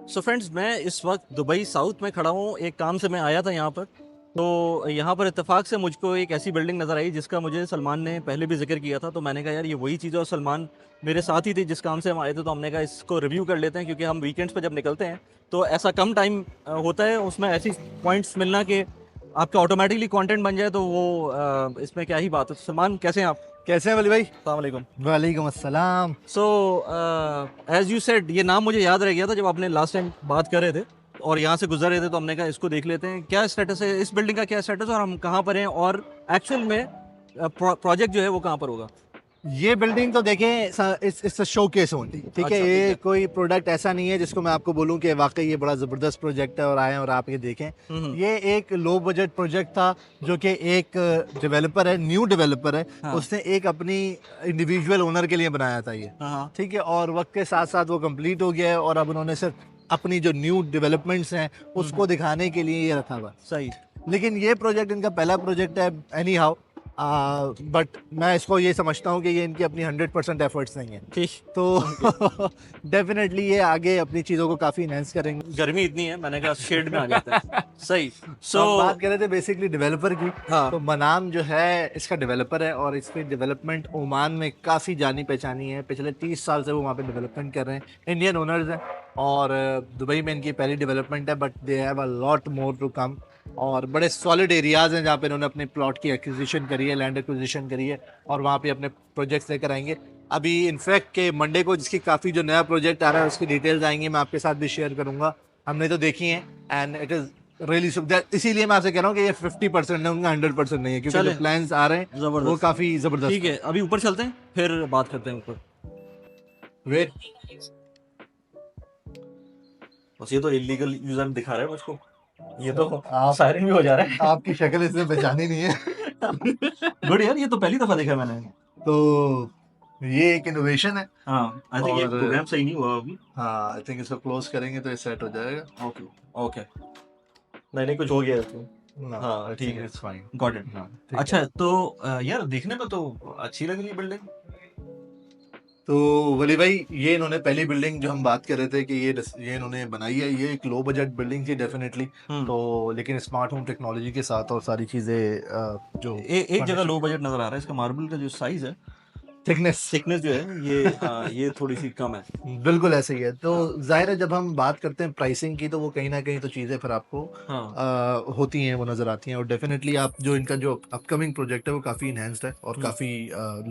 So friends, मैं इस वक्त दुबई साउथ में खड़ा हूँ। एक काम से मैं आया था यहाँ पर। तो यहाँ पर इत्तेफाक से मुझको एक ऐसी बिल्डिंग नज़र आई जिसका मुझे सलमान ने पहले भी जिक्र किया था। तो मैंने कहा यार ये वही चीज़ है, और सलमान मेरे साथ ही थी जिस काम से हम आए थे। तो हमने कहा इसको रिव्यू कर लेते हैं, क्योंकि हम वीकेंड्स पर जब निकलते हैं तो ऐसा कम टाइम होता है उसमें ऐसी पॉइंट्स मिलना कि आपका ऑटोमेटिकली कंटेंट बन जाए। तो वो इसमें क्या ही बात है। तो सलमान, कैसे हैं आप? कैसे हैं वली भाई? अस्सलाम वालेकुम। वालेकुम अस्सलाम। सो एज यू सेड, ये नाम मुझे याद रह गया था जब आपने लास्ट टाइम बात कर रहे थे और यहाँ से गुजर रहे थे। तो हमने कहा इसको देख लेते हैं क्या स्टेटस है इस बिल्डिंग का, क्या स्टेटस है और हम कहाँ पर हैं, और एक्चुअल में प्रोजेक्ट जो है वो कहाँ पर होगा। ये बिल्डिंग तो देखें, इट्स अ शोकेस ओनली, ठीक है। अच्छा, ठीक ये है। कोई प्रोडक्ट ऐसा नहीं है जिसको मैं आपको बोलूं कि वाकई ये बड़ा ज़बरदस्त प्रोजेक्ट है और आए और आप ये देखें। हम्म। ये एक लो बजट प्रोजेक्ट था जो कि एक डेवलपर है, न्यू डेवलपर है। हाँ उसने एक अपनी इंडिविजुअल ओनर के लिए बनाया था ये, हाँ हाँ। ठीक है। और वक्त के साथ साथ वो कंप्लीट हो गया है और अब उन्होंने सिर्फ अपनी जो न्यू डेवलपमेंट्स हैं उसको दिखाने के लिए ये रखा हुआ। सही। लेकिन ये प्रोजेक्ट इनका पहला प्रोजेक्ट है एनी हाउ, बट मैं इसको ये समझता हूँ कि ये इनकी अपनी 100% एफर्ट्स नहीं है। ठीक। तो डेफिनेटली ये आगे अपनी चीज़ों को काफ़ी इनहेंस करेंगे। गर्मी इतनी है, मैंने कहा शेड में आ जाता है। सही। तो हम बात सो कर रहे थे बेसिकली डेवलपर की। हाँ। तो मनाम जो है इसका डेवलपर है और इसकी डेवलपमेंट ओमान में काफ़ी जानी पहचानी है। पिछले 30 साल से वो वहाँ पे डेवलपमेंट कर रहे हैं। इंडियन ओनर्स हैं और दुबई में इनकी पहली डेवलपमेंट है, but they have a lot more to come. और बड़े सॉलिड एरियाज़ हैं जहाँ पे इन्होंने अपने प्लॉट की एक्विजिशन करी है, लैंड एक्विजिशन करी है और वहाँ पे अपने प्रोजेक्ट्स लेकर आएंगे। अभी इनफैक्ट के मंडे को जिसकी काफ़ी जो नया प्रोजेक्ट आ रहा है उसकी डिटेल्स आएंगी, मैं आपके साथ भी शेयर करूँगा। हमने तो देखी है एंड इट इज़ रियली, इसीलिए मैं आपसे कह रहा हूँ कि ये 50% है, उनका 100% नहीं है, क्योंकि चले, जो प्लान्स आ रहे हैं वो जबरदस्त। काफ़ी ज़बरदस्त ठीक है, अभी ऊपर चलते हैं फिर बात करते हैं ऊपर। वेट। बस ये तो इलीगल यूजर दिखा रहा है मुझको। ये तो आप सायरन भी हो जा रहा आपकी शक्ल इसने पहचानी नहीं है। है। गुड यार, ये तो पहली दफा देखा मैंने। तो ये एक इनोवेशन है। हाँ, आई थिंक ये और प्रोग्राम सही नहीं हुआ अभी। हाँ, आई थिंक इसको क्लोज करेंगे तो ये सेट हो जाएगा। ओके। ओके। नहीं नहीं, कुछ हो गया इसमें। ना, हाँ आई ठीक थिंक है। It's fine. Got it. हाँ, ठीक है। अच्छा, तो यार देखने में तो अच्छी लग रही है बिल्डिंग। तो वली भाई, ये इन्होंने पहली बिल्डिंग जो हम बात कर रहे थे कि ये इन्होंने बनाई है, ये एक लो बजट बिल्डिंग थी डेफिनेटली। हम्म। तो लेकिन स्मार्ट होम टेक्नोलॉजी के साथ और सारी चीज़ें जो एक जगह लो बजट नजर आ रहा है, इसका मार्बल का जो साइज है, थिकनेस, थिकनेस जो है ये, हाँ ये थोड़ी सी कम है। बिल्कुल ऐसे ही है। तो हाँ जाहिर है जब हम बात करते हैं प्राइसिंग की तो वो कहीं ना कहीं तो चीज़ें फिर आपको हाँ। होती हैं, वो नज़र आती हैं। और डेफिनेटली आप जो इनका जो अपकमिंग प्रोजेक्ट है वो काफ़ी इन्हेंस्ड है और हम्म काफ़ी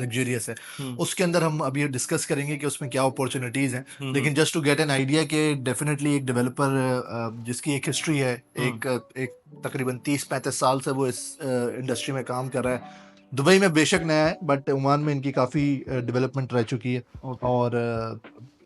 लग्जरियस है। हम्म उसके अंदर हम अभी डिस्कस करेंगे कि उसमें क्या अपॉर्चुनिटीज़ हैं। हम्म लेकिन just to get an idea कि डेफिनेटली एक डेवलपर जिसकी एक हिस्ट्री है, हम्म। एक तकरीबन 30-35 साल से वो इस इंडस्ट्री में काम कर रहा है। दुबई में बेशक नया है बट ओमान में इनकी काफ़ी डेवलपमेंट रह चुकी है। ओके। और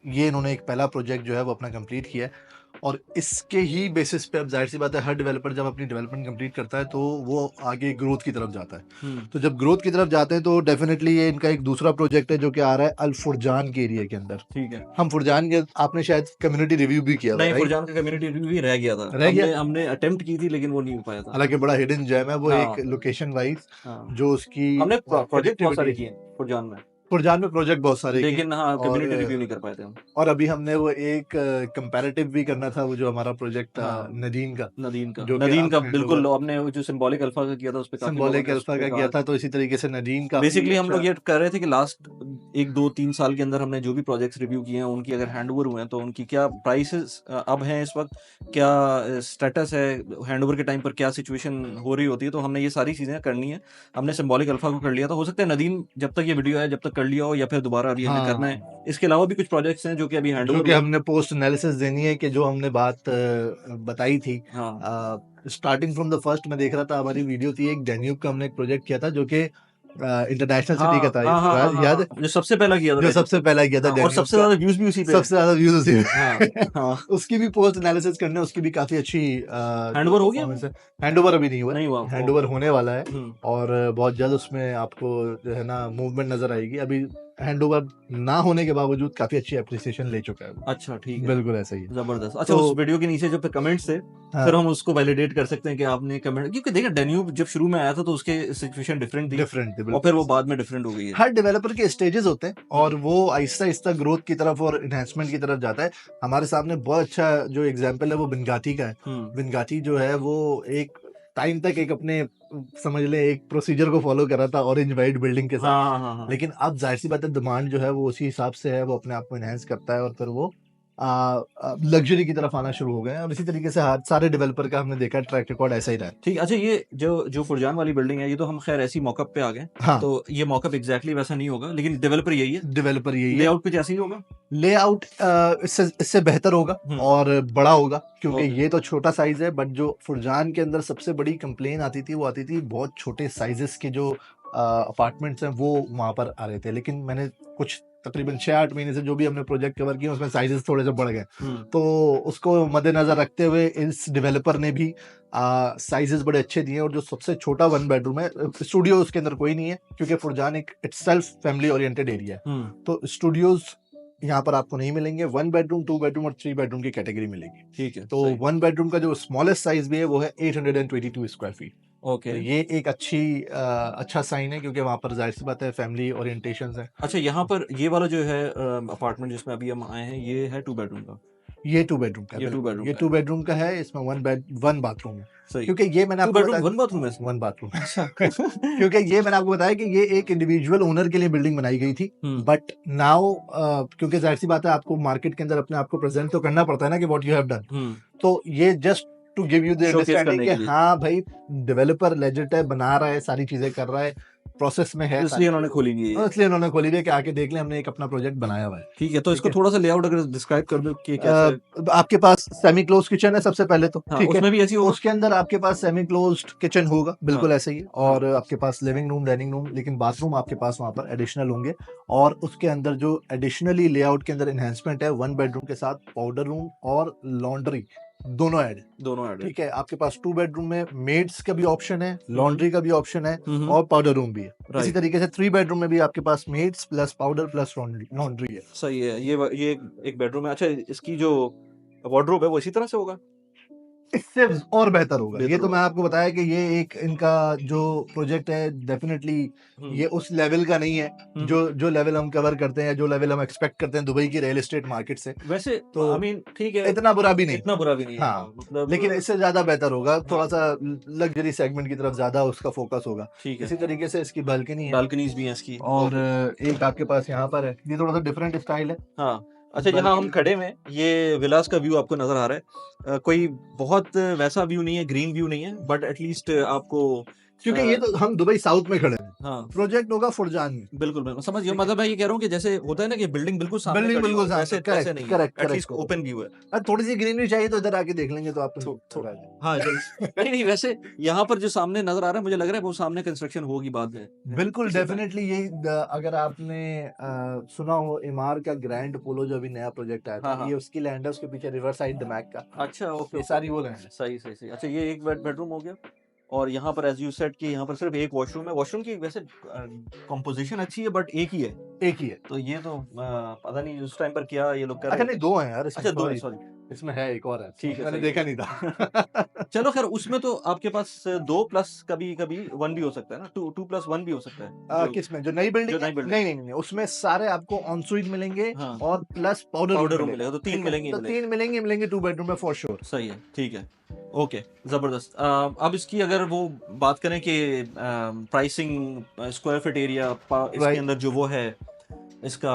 ये इन्होंने एक पहला प्रोजेक्ट जो है वो अपना कंप्लीट किया है। और इसके ही बेसिस पे अब जाहिर सी बात है, हर डेवलपर जब अपनी डेवलपमेंट कंप्लीट करता है तो वो आगे ग्रोथ की तरफ जाता है। हम्म। तो जब ग्रोथ की तरफ जाते हैं तो डेफिनेटली ये इनका एक दूसरा प्रोजेक्ट है जो कि आ रहा है अल फुरजान के एरिया के अंदर। ठीक है। हम फुरजान के, आपने शायद कम्युनिटी रिव्यू भी किया हुआ है, नहीं, राइट? फुरजान का कम्युनिटी रिव्यू भी रह गया था। रह गया। हमने हमने अटेम्प्ट की थी लेकिन वो नहीं हो पाया था। हालांकि बड़ा हिडन जेम है वो, एक हाँ लोकेशन वाइज हाँ। जो उसकी हमने प्रोजेक्ट बहुत कनेक्टिविटी। सारे किए हैं फुरजान में, फुरजान में प्रोजेक्ट बहुत सारे किए। लेकिन हाँ और कम्युनिटी रिव्यू नहीं कर पाए थे हम। और अभी हमने वो एक कंपैरेटिव भी करना था, वो जो हमारा प्रोजेक्ट था हाँ, नदीम का, नदीन जो कि का अब बिल्कुल, हमने वो जो सिंबॉलिक अल्फा का किया था उस पे काफी लोगों सिंबॉलिक ने उस अल्फा पे का कहा। किया था। तो इसी तरीके से नदीम काफी बेसिकली हम अच्छा। लोग ये कर रहे थे कि लास्ट 1 2 3 साल के अंदर हमने जो भी प्रोजेक्ट्स रिव्यू किए हैं उनकी अगर हैंड ओवर हुए हैं तो उनकी क्या प्राइसेस अब हैं इस वक्त, क्या स्टेटस है, हैंड ओवर के टाइम पर क्या सिचुएशन हो रही होती है। तो हमने ये सारी चीजें करनी है। हमने सिंबॉलिक अल्फा को कर लिया था, हो सकता है नदीम जब तक ये वीडियो है जब तक कर लिया हो, या फिर दोबारा अभी हमें करना है। हाँ, इसके अलावा भी कुछ प्रोजेक्ट्स हैं जो कि अभी हैंड जो ओवर कि हुए हैं। हमने पोस्ट एनालिसिस देनी है कि जो हमने बात बताई थी हाँ स्टार्टिंग फ्रॉम द फर्स्ट। मैं देख रहा था हमारी वीडियो थी एक डेन्यूब का, हमने एक प्रोजेक्ट किया था जो कि इंटरनेशनल हाँ सिटी का था, हाँ हाँ हाँ हाँ याद है? हाँ, जो सबसे पहला किया था जो डेन्यूब सबसे का। पहला किया था हाँ, और डेन्यूब सबसे का, ज्यादा व्यूज भी उसी पे है। सबसे ज्यादा व्यूज उसी हाँ में। हाँ। उसकी भी पोस्ट एनालिसिस करने, उसकी भी काफी अच्छी हैंड जो ओवर हो गया वो? परफॉर्मेंस है। हैंड ओवर अभी नहीं हुआ, नहीं हुआ, हैंड ओके। ओवर होने वाला है। हम्म। और बहुत जल्द उसमें आपको जो है ना मूवमेंट नजर आएगी। अभी हैंडओवर ना होने के बावजूद काफी अच्छी एप्रिसिएशन ले चुका है वो। अच्छा ठीक है, बिल्कुल ऐसा ही है। जबरदस्त। अच्छा तो उस वीडियो के नीचे जो फिर कमेंट्स थे, हाँ, फिर हम उसको वैलिडेट कर सकते हैं कि आपने कमेंट, क्योंकि देखिए डेन्यूब जब शुरू में आया था तो उसके सिचुएशन डिफरेंट थी डिफरेंट थी और बिल्कुल। फिर वो बाद में डिफरेंट हो गई है। हर डेवलपर के स्टेजेस होते हैं और वो आहिस्ता आहिस्ता ग्रोथ की तरफ और इन्हेंसमेंट की तरफ जाता है। हमारे सामने बहुत अच्छा जो एग्जांपल है वो बिनगाती का है। बिनगाती जो है वो एक टाइम तक एक अपने समझ ले एक प्रोसीजर को फॉलो कर रहा था ऑरेंज वाइट बिल्डिंग के साथ, हाँ हाँ हाँ, लेकिन अब जाहिर सी बात है डिमांड जो है वो उसी हिसाब से है, वो अपने आप को इनहेंस करता है और फिर वो लग्जरी की तरफ आना शुरू हो गए हैं। और इसी तरीके से सारे डेवलपर का हमने देखा ट्रैक रिकॉर्ड ऐसा ही रहा है। ठीक। अच्छा ये जो फुरजान वाली बिल्डिंग है, ये तो हम खैर ऐसी मॉकअप पे आ गए, हाँ, तो ये मॉकअप एग्जैक्टली वैसा नहीं होगा, लेकिन डेवलपर यही है, डेवलपर यही है। लेआउट कुछ ऐसे ही होगा। लेआउट इससे बेहतर होगा और बड़ा होगा, क्योंकि ओके। ये तो छोटा साइज है। बट जो फुरजान के अंदर सबसे बड़ी कंप्लेन आती थी वो आती थी बहुत छोटे साइजेस के जो अपार्टमेंट्स हैं वो वहाँ पर आ रहे थे। लेकिन मैंने कुछ तकरीबन 6-8 महीने से जो भी हमने प्रोजेक्ट कवर किए उसमें साइजेस थोड़े से बढ़ गए, तो उसको मद्देनजर रखते हुए इस डेवलपर ने भी साइजेस बड़े अच्छे दिए। और जो सबसे छोटा 1 बेडरूम है, स्टूडियो उसके अंदर कोई नहीं है क्योंकि फुरजान एक इटसेल्फ फैमिली ओरिएंटेड एरिया है, तो स्टूडियोज यहाँ पर आपको नहीं मिलेंगे। 1 बेडरूम 2 बेडरूम और 3 बेडरूम की कैटेगरी मिलेगी। ठीक है, तो 1 बेडरूम का जो स्मॉलेस्ट साइज भी है वो है 822 स्क्वायर फीट। ओके। तो ये एक अच्छा साइन है क्योंकि वहाँ पर जाहिर सी बात है फैमिली ओरिएंटेशन है। अच्छा यहाँ पर ये वाला जो है अपार्टमेंट जिसमें अभी हम आए हैं, ये है 2 बेडरूम का। ये 2 बेडरूम का है, ये 2 बिल्कुल। बेडरूम ये का 2 बेडरूम का है, इसमें 1 बाथरूम है। सही। क्योंकि ये मैंने 2 आपको बेडरूम बताया 1 बाथरूम है इसमें? 1 बाथरूम है। अच्छा। क्योंकि ये मैंने आपको बताया कि ये एक इंडिविजुअल ओनर के लिए बिल्डिंग बनाई गई थी, बट नाउ क्योंकि जाहिर सी बात है आपको मार्केट के अंदर अपने आप को प्रेजेंट तो करना पड़ता है ना कि व्हाट यू हैव डन, तो ये just to give you the showcase understanding करने कि के लिए। हाँ भाई डेवलपर लेजिट है, बना रहा है, सारी चीजें कर रहा है, प्रोसेस में है, इसलिए उन्होंने खोली हुई है। इसलिए उन्होंने खोली हुई है कि आके देख लें, हमने एक अपना प्रोजेक्ट बनाया हुआ है। ठीक है, तो इसको है। थोड़ा सा लेआउट अगर डिस्क्राइब कर दो कि कैसे है। आपके पास सेमी क्लोज किचन है सबसे पहले तो, हाँ, ठीक है, उसमें भी ऐसी होगा। उसके अंदर आपके पास सेमी क्लोज्ड किचन होगा, बिल्कुल हाँ, ऐसे ही है। और आपके पास लिविंग रूम डाइनिंग रूम, लेकिन बाथरूम आपके पास वहां पर एडिशनल होंगे। और उसके अंदर जो एडिशनली लेआउट के अंदर एनहेंसमेंट है 1 बेडरूम के साथ पाउडर रूम और लॉन्ड्री दोनों ऐड, दोनों ऐड। ठीक है। आपके पास 2 बेडरूम में मेड्स का भी ऑप्शन है, लॉन्ड्री का भी ऑप्शन है और पाउडर रूम भी है। इसी तरीके से 3 बेडरूम में भी आपके पास maids plus powder plus laundry है। सही है। ये एक बेडरूम है। अच्छा इसकी जो वार्डरोब है वो इसी तरह से होगा? इससे और बेहतर होगा। बेहतर ये तो होगा। मैं आपको बताया कि ये एक इनका जो प्रोजेक्ट है डेफिनेटली ये उस लेवल का नहीं है जो लेवल हम कवर करते हैं, जो लेवल हम एक्सपेक्ट करते हैं दुबई की रियल एस्टेट मार्केट से। वैसे तो आई मीन ठीक है, इतना बुरा भी नहीं, इतना बुरा भी नहीं है। हाँ, मतलब लेकिन इससे ज्यादा बेहतर होगा, थोड़ा सा लग्जरी सेगमेंट की तरफ ज्यादा उसका फोकस होगा। ठीक है। इसी तरीके से इसकी बालकनी है, बालकनीज भी हैं इसकी। और एक आपके पास यहाँ पर है, ये थोड़ा सा डिफरेंट स्टाइल है। हाँ। अच्छा जहाँ हम खड़े हैं ये विलास का व्यू आपको नजर आ रहा है। कोई बहुत वैसा व्यू नहीं है, ग्रीन व्यू नहीं है, बट एटलीस्ट आपको, क्योंकि ये तो हम दुबई साउथ में खड़े हैं, हाँ प्रोजेक्ट होगा फुरजान में। बिल्कुल बिल्कुल समझ गया। मतलब मैं ये कह रहा हूँ कि जैसे होता है ना कि बिल्डिंग बिल्कुल सामने बिल्डिंग खड़ी हो, बिल्कुल सामने, वैसे करेक्ट, नहीं है, correct, at least correct. Open view है। थोड़ी सी ग्रीनरी चाहिए तो इधर आके देख लेंगे तो आप हाँ नहीं नहीं, वैसे यहाँ पर जो सामने नजर आ रहा है मुझे लग रहा है वो सामने कंस्ट्रक्शन होगी बाद में। बिल्कुल डेफिनेटली यही अगर आपने सुना हो इमार का ग्रैंड पोलो जो अभी नया प्रोजेक्ट आया था, हाँ, हाँ। ये उसकी लैंड है, उसके पीछे रिवर साइड दमैक का, अच्छा ओके, ये सारी वो लैंड है। सही सही सही। अच्छा ये एक बेडरूम हो गया, और यहाँ पर एज यू सेड कि यहाँ पर सिर्फ एक वॉशरूम है। वॉशरूम की वैसे कंपोजिशन अच्छी है बट एक ही है। एक ही है। तो ये तो पता नहीं उस टाइम पर क्या ये लोग कर अच्छा रहे नहीं, 2 हैं यार इसमें, अच्छा 2 है, sorry, सॉरी। इसमें है एक और है, ठीक है, मैंने सही देखा है। नहीं था। चलो खैर उसमें तो आपके पास 2 प्लस कभी कभी 1 भी हो सकता है ना, 2 प्लस 1 भी हो सकता है। किसमें जो नई बिल्डिंग जो है? नई building। नहीं नहीं नहीं, उसमें सारे आपको ऑनसूइट मिलेंगे हाँ। और plus powder powder room room मिलेगा, तो 3 ठीक है? मिलेंगे ही तो मिलेंगे। 3 मिलेंगे 2 बेडरूम में फॉर श्योर। सही है, ठीक है, ओके, जबरदस्त। अब इसकी अगर वो बात करें कि प्राइसिंग स्क्वायर फीट एरिया इसके Right. अंदर जो वो है इसका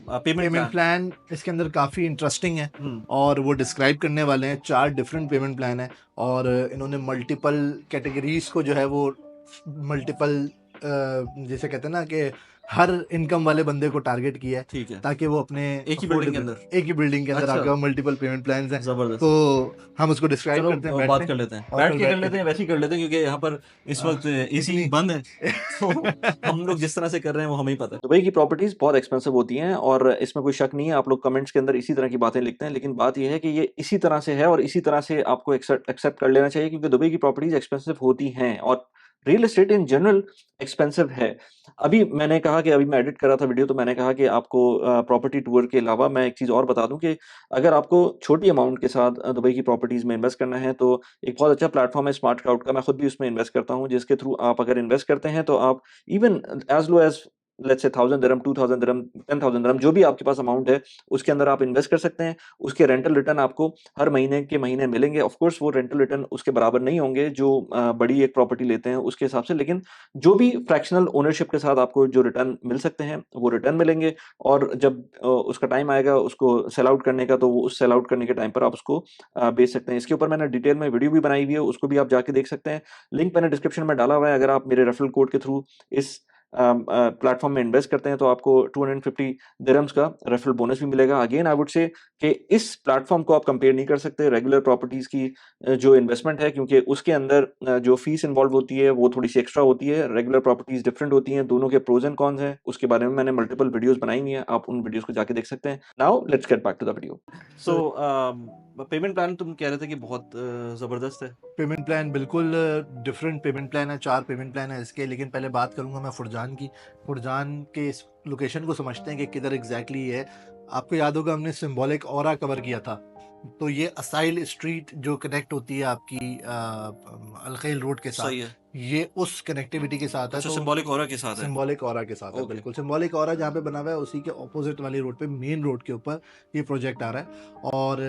पेमेंट पेमेंट प्लान इसके अंदर काफी इंटरेस्टिंग है प्लान। और वो डिस्क्राइब करने वाले हैं। 4 डिफरेंट पेमेंट प्लान है और इन्होंने मल्टीपल कैटेगरीज को जो है वो मल्टीपल जैसे कहते हैं ना कि हर इनकम वाले बंदे को टारगेट किया है, ठीक है, ताकि वो अपने एक ही बिल्डिंग के अंदर। एक ही बिल्डिंग के अंदर अच्छा। आपका मल्टीपल पेमेंट प्लान्स हैं। जबरदस्त। तो हम उसको डिस्क्राइब चलो करते हैं, बात कर लेते हैं, और बैठ फिर के कर बैठ लेते हैं, वैसे ही कर लेते हैं क्योंकि यहाँ पर इस वक्त एसी इतनी- बंद है। तो हम लोग जिस तरह से कर रहे हैं वो हमें ही पता है। दुबई की प्रॉपर्टीज बहुत एक्सपेंसिव होती हैं और इसमें कोई शक नहीं है। आप लोग कमेंट्स के अंदर इसी तरह की बातें लिखते हैं, लेकिन बात यह है कि ये इसी तरह से है और इसी तरह से आपको एक्सेप्ट कर लेना चाहिए क्योंकि दुबई की प्रॉपर्टीज एक्सपेंसिव होती हैं और real estate in general expensive है। अभी मैंने कहा कि अभी मैं एडिट कर रहा था वीडियो, तो मैंने कहा कि आपको प्रॉपर्टी टूर के अलावा मैं एक चीज़ और बता दूँ कि अगर आपको छोटी अमाउंट के साथ दुबई की प्रॉपर्टीज़ में इन्वेस्ट करना है, तो एक बहुत अच्छा प्लेटफ़ॉर्म है स्मार्ट क्राउड का। मैं खुद भी उसमें इन्वेस्ट करता हूँ, जिसके थ्रू आप अगर इन्वेस्ट करते हैं, तो आप even as low as let's say 1000 दिरहम, 2000 दिरहम, 10,000 दिरहम, जो भी आपके पास अमाउंट है, उसके अंदर आप इन्वेस्ट कर सकते हैं। उसके रेंटल रिटर्न आपको हर महीने के महीने मिलेंगे। ऑफ कोर्स वो रेंटल रिटर्न उसके बराबर नहीं होंगे जो बड़ी एक प्रॉपर्टी लेते हैं उसके हिसाब से, लेकिन जो भी फ्रैक्शनल ओनरशिप के साथ आपको जो रिटर्न मिल सकते हैं, वो रिटर्न मिलेंगे। और जब उसका टाइम आएगा उसको सेल आउट करने का, तो वो उस सेल आउट करने के टाइम पर आप उसको बेच सकते हैं। इसके ऊपर मैंने डिटेल में वीडियो भी बनाई हुई है, उसको भी आप जाके देख सकते हैं। लिंक मैंने डिस्क्रिप्शन में डाला हुआ है। अगर आप मेरे रेफरल कोड के थ्रू इस प्लेटफ़ॉर्म में इन्वेस्ट करते हैं, तो आपको 250 दिरहम्स का रेफरल बोनस भी मिलेगा। अगेन आई वुड से कि इस प्लेटफ़ॉर्म को आप कंपेयर नहीं कर सकते रेगुलर प्रॉपर्टीज़ की जो इन्वेस्टमेंट है, क्योंकि उसके अंदर जो फीस इन्वॉल्व होती है, वो थोड़ी-सी एक्स्ट्रा होती है। रेगुलर प्रॉपर्टीज़ डिफरेंट होती हैं, दोनों के प्रोज़ एंड कॉन्स हैं, उसके बारे में मैंने मल्टीपल वीडियोज़ बनाई हुई हैं, आप उन वीडियोज़ को जाके देख सकते हैं। Now let's get back to the video. So payment plan तुम कह रहे थे कि बहुत ज़बरदस्त है। पेमेंट प्लान बिल्कुल डिफरेंट पेमेंट प्लान है, 4 पेमेंट प्लान है इसके। लेकिन पहले बात करूँगा मैं फुरजान की। फुरजान के इस लोकेशन को समझते हैं कि किधर एग्जैक्टली है। आपको याद होगा हमने सिंबॉलिक ऑरा कवर किया था। तो ये असाइल स्ट्रीट जो कनेक्ट होती है आपकी अलखैल रोड के साथ, सही है। ये उस कनेक्टिविटी के साथ है। अच्छा, तो सिंबॉलिक ऑरा के साथ है। सिंबॉलिक ऑरा के साथ है, ओके। बिल्कुल सिंबॉलिक ऑरा जहाँ पे बना हुआ है उसी के ऑपोजिट वाली रोड पे, मेन रोड के ऊपर ये प्रोजेक्ट आ रहा है। और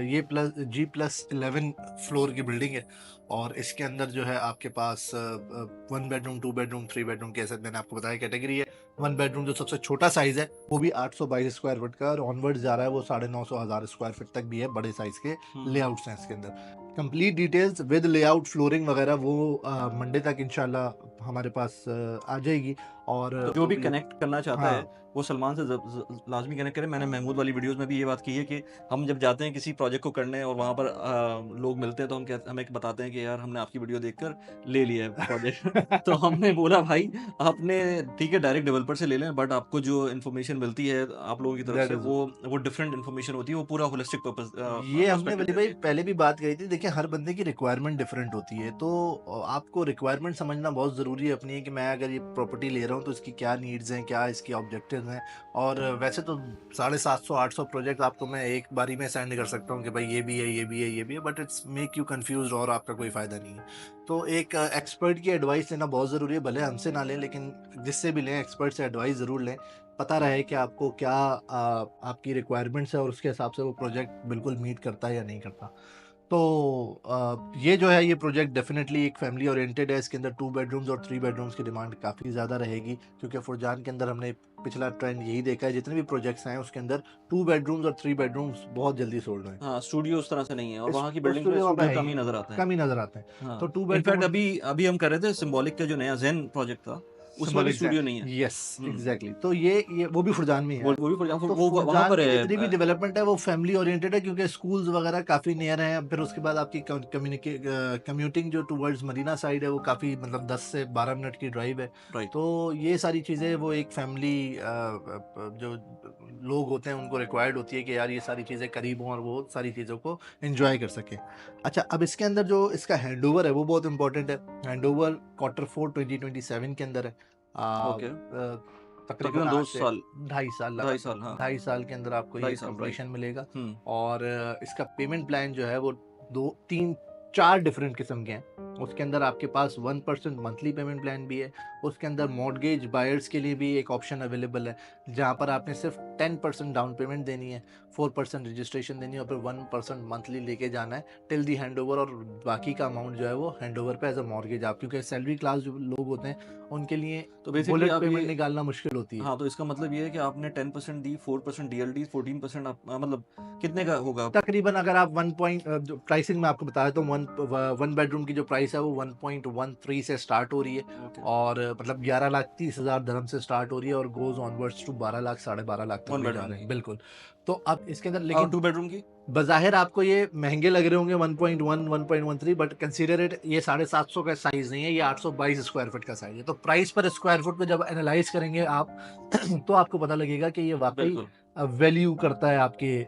ये G+11 फ्लोर की बिल्डिंग है। और इसके अंदर जो है आपके पास 1 बेडरूम, 2 बेडरूम, 3 बेडरूम के, ऐसे मैंने आपको बताया कैटेगरी है। 1 बेडरूम जो सबसे छोटा साइज है वो भी 822 स्क्वायर फीट का, और ऑनवर्ड जा रहा है वो 950,000 स्क्वायर फीट तक भी है। बड़े साइज के लेआउट्स हैं इसके अंदर। Complete details with layout, flooring वगैरह वो मंडे तक इंशाल्लाह हमारे पास आ जाएगी। और तो जो भी कनेक्ट करना चाहता है, हाँ, वो सलमान से लाजमी कनेक्ट करे। मैंने महमूद वाली वीडियोस में भी ये बात की है कि हम जब जाते हैं किसी प्रोजेक्ट को करने और वहाँ पर लोग मिलते हैं, तो हमें बताते हैं कि यार हमने आपकी वीडियो देखकर ले लिया है प्रोजेक्ट। तो हमने बोला भाई आपने ठीक है डायरेक्ट डेवलपर से ले लें, बट आपको जो इन्फॉर्मेशन मिलती है आप लोगों की तरफ दैट से, इज वो डिफरेंट इन्फॉर्मेशन होती है, वो पूरा होलिस्टिक पर्पस ये हमने पर्सपेक्टिव वली देती भाई है। पहले भी बात कही थी। देखिए हर बंदे की रिक्वायरमेंट डिफरेंट होती है, तो आपको रिक्वायरमेंट समझना बहुत ज़रूरी है अपनी, है कि मैं अगर ये प्रॉपर्टी ले रहा हूँ तो इसकी क्या नीड्स हैं, क्या इसके ऑब्जेक्टिव्स हैं। और वैसे तो 750-800 प्रोजेक्ट आपको मैं एक बारी में सेंड कर सकता हूँ कि भाई ये भी है, ये भी है, ये भी है, but it's make you confuse और आपका कोई फ़ायदा नहीं है। तो एक एक्सपर्ट की एडवाइस लेना बहुत ज़रूरी है। भले हमसे ना लें, लेकिन जिससे भी लें एक्सपर्ट से एडवाइस ज़रूर लें। पता रहे कि आपको क्या आपकी रिक्वायरमेंट्स है और उसके हिसाब से वो प्रोजेक्ट बिल्कुल मीट करता है या नहीं करता। तो ये जो है ये प्रोजेक्ट डेफिनेटली एक फैमिली ओरिएंटेड है। इसके अंदर 2 बेडरूम्स और 3 बेडरूम्स की डिमांड काफ़ी ज़्यादा रहेगी, क्योंकि फुरजान के अंदर हमने पिछला ट्रेंड यही देखा है, जितने भी प्रोजेक्ट्स हैं उसके अंदर 2 बेडरूम्स और 3 बेडरूम्स बहुत जल्दी सोल्ड हैं। हाँ, स्टूडियो उस तरह से नहीं है, और वहाँ की तो बिल्डिंग्स में स्टूडियो वहाँ पे स्टूडियो है कम ही ही नहीं, नज़र आते हैं। कम ही नज़र आते हैं। तो हाँ, 2 बेडरूम इनफैक्ट और अभी अभी हम कर रहे थे सिंबॉलिक का जो नया ज़ेन प्रोजेक्ट था, उसमें भी स्टूडियो नहीं है। यस हुँ। एग्जैक्टली। तो ये वो भी फुरजान में ही है। वो भी फॉर तो वो वहाँ फुरजान पर की है जितनी भी डेवलपमेंट है वो फैमिली ओरिएंटेड है, क्योंकि स्कूल्स वगैरह काफ़ी नियर हैं। फिर उसके बाद आपकी कम्यूटिंग जो टुवर्ड्स मदीना साइड है वो काफ़ी, मतलब 10 से 12 मिनट की ड्राइव है। राइट। तो ये सारी चीज़ें वो एक फैमिली जो लोग होते हैं उनको रिक्वायर्ड होती है कि यार ये सारी चीज़ें करीब हों और वो सारी चीज़ों को एंजॉय कर सकें। अच्छा, अब इसके अंदर जो इसका हैंडओवर है वो बहुत इंपॉर्टेंट है। हैंडओवर Q4 2027 के अंदर है। ओके। तकरीबन तकरीबन 2 आज से साल, 2.5 साल 2.5 साल, हाँ, 2.5 साल के अंदर आपको ये 2.5 साल, राइट। कंप्लीशन मिलेगा। हुँ। और इसका पेमेंट प्लान जो है वो 2 3 4 डिफरेंट किस्म के हैं। उसके अंदर आपके पास 1% मंथली पेमेंट प्लान भी है। उसके अंदर मॉर्गेज बायर्स के लिए भी एक ऑप्शन अवेलेबल है, जहाँ पर आपने सिर्फ 10% डाउन पेमेंट देनी है, 4% रजिस्ट्रेशन देनी है, और फिर 1% मंथली लेके जाना है टिल दी हैंडओवर। और बाकी का अमाउंट जो है वो हैंडओवर पे एज अ मॉर्गेज आप, क्योंकि सैलरी क्लास जो लोग होते हैं उनके लिए तो बेसिकली बुलेट आप पेमेंट ये, निकालना मुश्किल होती है। हाँ, तो इसका मतलब ये है कि आपने 10% दी, 4% डीएलडी, 14% आप मतलब कितने का होगा? तकरीबन अगर आप 1 पॉइंट जो प्राइसिंग मैं आपको बताया, तो 1 बेडरूम की जो प्राइस है वो 1.13 से स्टार्ट हो रही है। ओके। और मतलब 11,30,000 दिरहम से स्टार्ट हो रही है और goes onwards to 12 lakh, 12.5 lakh तक 1 भी जा बेडरूम रहे हैं, की, बिल्कुल। तो अब इसके अंदर और लेकिन 2 बेडरूम की? बज़ाहिर आपको ये महंगे लग रहे होंगे 1.1 1.13, बट कंसीडर इट ये 750 का साइज नहीं है, ये 822 स्क्वायर फीट का साइज है। तो प्राइस पर स्क्वायर फुट पे जब एनालाइज करेंगे आप तो आपको पता लगेगा कि ये वाकई बिल्कुल, वैल्यू करता है आपके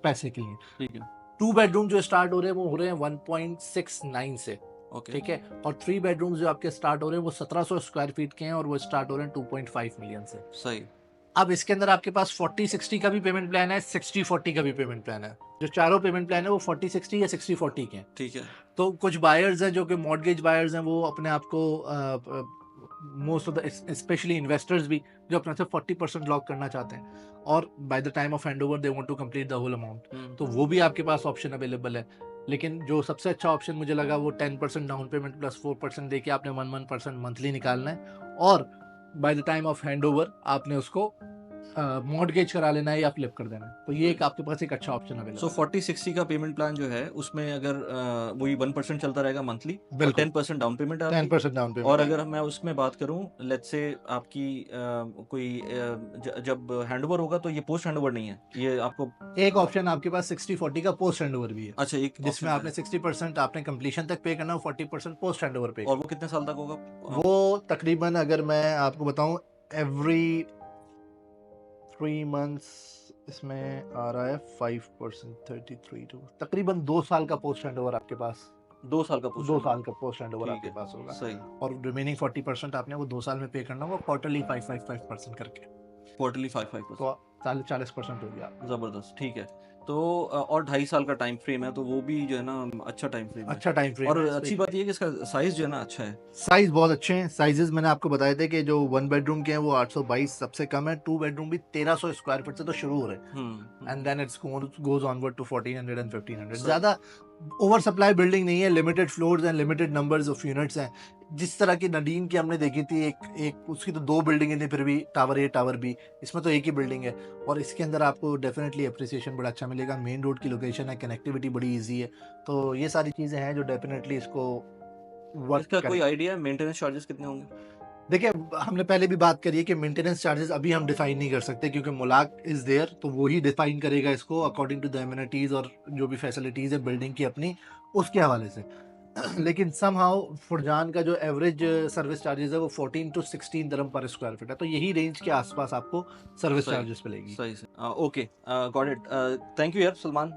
पैसे के लिए। ठीक है। 2 बेडरूम जो स्टार्ट हो रहे हैं वो हो रहे हैं 1.69 से। ओके ठीक है, और 3 बेडरूम्स जो आपके स्टार्ट हो रहे हैं वो 1700 स्क्वायर फीट के हैं और वो स्टार्ट हो रहे हैं 2.5 मिलियन से। सही। अब इसके अंदर आपके पास 40-60 का भी पेमेंट प्लान है, 60-40 का भी पेमेंट प्लान है। जो चारों पेमेंट प्लान है वो 40-60 या 60-40 के हैं। ठीक है। तो कुछ बायर्स हैं जो कि मॉर्गेज बायर्स हैं, वो अपने आप को most of the specially investors भी जो अपने से 40% लॉक करना चाहते हैं और by the time of handover they want to complete the whole amount, तो वो भी आपके पास ऑप्शन अवेलेबल है। लेकिन जो सबसे अच्छा ऑप्शन मुझे लगा वो 10% डाउन पेमेंट प्लस 4% देके आपने 1% मंथली निकालना है और by the time of handover आपने उसको मॉर्गेज करा लेना है या फ्लिप कर देना है। तो ये एक आपके पास एक अच्छा ऑप्शन अवेलेबल सो 40-60 का पेमेंट प्लान जो है उसमें अगर वही 1% चलता रहेगा मंथली और बिल्कुल 10% डाउन पेमेंट है आपकी। 10% डाउन और पेमेंट। अगर मैं उसमें बात करूं, लेट्स से आपकी कोई जब हैंडओवर होगा तो ये पोस्ट हैंडओवर नहीं है, ये आपको एक ऑप्शन आपके पास 60-40 का पोस्ट हैंडओवर भी है, अच्छा एक जिसमें option आपने है। 60% आपने कंप्लीशन तक पे करना है, 40% पोस्ट हैंडओवर पे। और वो कितने साल तक होगा? वो तकरीबन अगर मैं आपको बताऊं एवरी 3 मंथ्स इसमें आ रहा है 5%, 33 टू तकरीबन 2 साल का पोस्ट हैंडओवर आपके पास, 2 साल का पोस्ट 2 साल का पोस्ट हैंडओवर ठीक आपके है, पास होगा। सही। और रिमेनिंग 40% आपने वो 2 साल में पे करना होगा, क्वार्टरली 5-5-5% करके, क्वार्टरली 5% तो 40% हो गया। जबरदस्त, ठीक है। तो और 2.5 साल का टाइम फ्रेम है, तो वो भी जो है ना अच्छा टाइम फ्रेम है। अच्छा टाइम फ्रेम और है। अच्छी बात ये है कि इसका साइज जो है ना अच्छा है। साइज बहुत अच्छे हैं। साइजेस मैंने आपको बताए थे कि जो 1 बेडरूम के हैं वो 822 सबसे कम है, 2 बेडरूम भी 1300 स्क्वायर फीट से तो शुरू हो रहे हैं and then it's goes onward to 1400 and 1500। सही। ज्यादा ओवर सप्लाई बिल्डिंग नहीं है, limited floors and limited numbers of units हैं। जिस तरह की नडीम की हमने देखी थी, एक उसकी तो 2 बिल्डिंगें थी, फिर भी टावर ए टावर बी, इसमें तो एक ही बिल्डिंग है और इसके अंदर आपको डेफिनेटली अप्रिसिएशन बड़ा अच्छा मिलेगा। मेन रोड की लोकेशन है, कनेक्टिविटी बड़ी ईजी है, तो ये सारी चीज़ें हैं जो डेफिनेटली इसको वर्क इसका करें। कोई आइडिया है मेंटेनेंस चार्जेस कितने होंगे? देखिए, हमने पहले भी बात करी है कि मेंटेनेंस चार्जेस अभी हम डिफाइन नहीं कर सकते क्योंकि मुलाक इज देयर, तो वो ही डिफाइन करेगा इसको अकॉर्डिंग टू द एमिनिटीज और जो भी फैसिलिटीज है बिल्डिंग की अपनी, उसके हवाले से। लेकिन समहाउ फुरजान का जो एवरेज सर्विस चार्जेस है वो 14 टू 16 दिरहम पर स्क्वायर फीट है, तो यही रेंज के आसपास आपको सर्विस सही चार्जेस मिलेगी। सही से okay, got it. Thank you यार सलमान,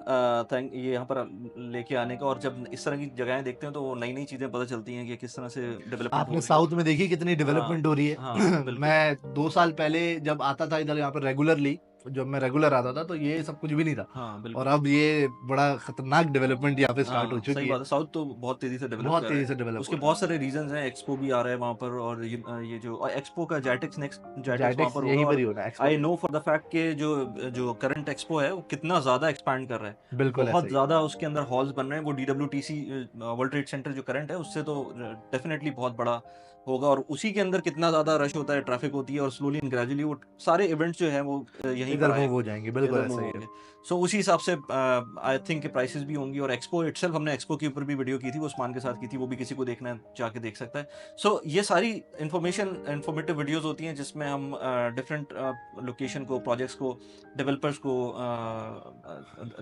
थैंक ये यहाँ पर लेके आने का। और जब इस तरह की जगहें देखते हैं तो नई नई चीज़ें पता चलती हैं कि किस तरह से डेवलपमेंट हो आपने रही है। साउथ में देखी कितनी हाँ डेवलपमेंट हो रही है। हाँ बिल्कुल। मैं 2 साल पहले जब आता था इधर यहाँ पर रेगुलरली, जब मैं रेगुलर आता था तो ये सब कुछ भी नहीं था हाँ और बिल्कुल। अब ये बड़ा खतरनाक डेवलपमेंट यहाँ पे स्टार्ट हो हाँ चुकी सही है, बात है, साउथ तो बहुत तेजी से डेवलप बहुत कर रहा तेजी है। से डेवलप उसके हो रहा बहुत सारे रीजंस हैं, एक्सपो भी आ रहा है वहाँ पर, और ये जो एक्सपो का जैटेक्स नेक्स्ट है। जैटेक्स वहाँ जाइडेक्स पर यहीं होगा। पर और ही होना है I expo. Know for the fact कि जो जो करंट एक्सपो है वो कितना ज़्यादा एक्सपैंड कर रहा है। बिल्कुल ऐसा बहुत ही। ज़्यादा उसके अंदर हॉल्स बन रहे हैं। वो DWTC वर्ल्ड ट्रेड सेंटर जो करंट है उससे तो डेफिनेटली बहुत बड़ा होगा, और उसी के अंदर कितना ज़्यादा रश होता है, ट्रैफिक होती है, और स्लोली एंड ग्रेजुअली वो सारे इवेंट्स जो हैं वो यहीं इधर पर मूव आएंगे, हो जाएंगे, बिल्कुल इधर ऐसा मूव ही है। होंगे। सो उसी हिसाब से आई थिंक प्राइसेस भी होंगी। और एक्सपो इटसेल्फ, हमने एक्सपो के ऊपर भी वीडियो की थी, वो उस्मान के साथ की थी, वो भी किसी को देखना है जाके देख सकता है। सो ये सारी इंफॉर्मेटिव वीडियोस होती हैं जिसमें हम डिफरेंट लोकेशन को, प्रोजेक्ट्स को, डेवलपर्स को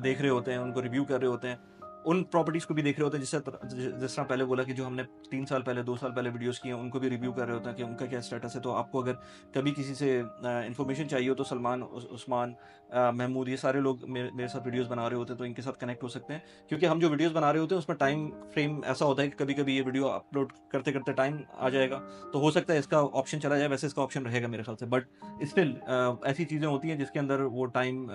देख रहे होते हैं, उनको रिव्यू कर रहे होते हैं, उन प्रॉपर्टीज़ को भी देख रहे होते हैं, जिस तरह पहले बोला कि जो हमने 3 साल पहले 2 साल पहले वीडियोस किए हैं उनको भी रिव्यू कर रहे होते हैं कि उनका क्या स्टेटस है। तो आपको अगर कभी किसी से इन्फॉर्मेशन चाहिए हो तो सलमान, उस्मान, महमूद, ये सारे लोग मेरे साथ वीडियोस बना रहे होते हैं, तो इनके साथ कनेक्ट हो सकते हैं। क्योंकि हम जो वीडियोस बना रहे होते हैं उसमें टाइम फ्रेम ऐसा होता है कि कभी कभी ये वीडियो अपलोड करते करते टाइम आ जाएगा, तो हो सकता है इसका ऑप्शन चला जाए। वैसे इसका ऑप्शन रहेगा मेरे ख्याल से, बट स्टिल ऐसी चीज़ें होती हैं जिसके अंदर वो टाइम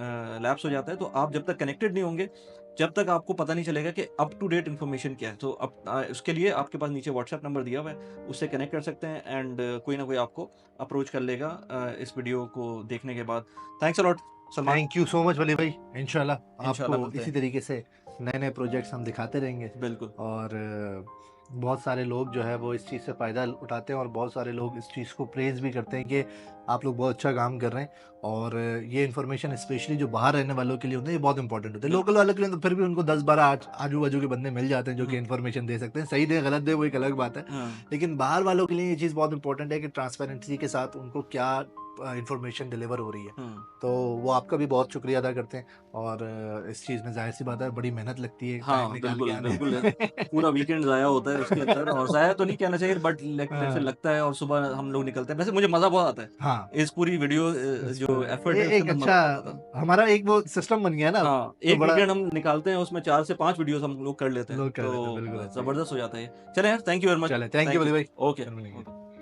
लैप्स हो जाता है। तो आप जब तक कनेक्टेड नहीं होंगे, जब तक आपको पता नहीं चलेगा कि अप टू डेट इन्फॉर्मेशन क्या है, तो अब उसके लिए आपके पास नीचे व्हाट्सएप नंबर दिया हुआ है, उससे कनेक्ट कर सकते हैं एंड कोई ना कोई आपको अप्रोच कर लेगा इस वीडियो को देखने के बाद। Thanks a lot Salman. Thank you so much Wali भाई। इंशाल्लाह इंशाल्लाह आपको मिलते इसी हैं। तरीके से नए नए प्रोजेक्ट्स हम दिखाते रहेंगे बिल्कुल और बहुत सारे लोग जो है वो इस चीज़ से फ़ायदा उठाते हैं और बहुत सारे लोग इस चीज़ को प्रेज़ भी करते हैं कि आप लोग बहुत अच्छा काम कर रहे हैं। और ये इन्फॉर्मेशन स्पेशली जो बाहर रहने वालों के लिए होते हैं, ये बहुत इंपॉर्टेंट होते हैं। लोकल वालों के लिए तो फिर भी उनको 10-12 आजू बाजू के बंदे मिल जाते हैं जो कि इन्फॉर्मेशन दे सकते हैं। सही दे गलत दे वो एक अलग बात है, हाँ लेकिन बाहर वालों के लिए ये चीज़ बहुत इंपॉर्टेंट है कि ट्रांसपेरेंसी के साथ उनको क्या इंफॉर्मेशन डिलीवर हो रही है। तो वो आपका भी बहुत शुक्रिया अदा करते हैं और इस चीज़ में जाहिर सी बात है बड़ी मेहनत लगती है टाइम हाँ निकाल के बिल्कुल आने बिल्कुल में। पूरा वीकेंड ज़ाया होता है उसके अंदर, और ज़ाया तो नहीं कहना चाहिए बट ऐसे हाँ लगता है, और सुबह हम लोग निकलते हैं। वैसे मुझे मज़ा बहुत आता है हाँ, इस पूरी वीडियो, इस जो पर एफर्ट है उसके एक अंदर अच्छा, मज़ा बहुत आता है। हमारा एक वो सिस्टम बन गया ना, हाँ, तो एक बड़ा वीकेंड हम निकालते हैं, उसमें 4 से 5 वीडियोस हम लोग कर लेते हैं, लोग कर लेते हैं, तो बिल्कुल। ज़बरदस्त हो जाता है ये। चलें यार, थैंक यू वेरी मच। चले, thank you thank Bali you. भाई। ओके। फिर मिलेंगे।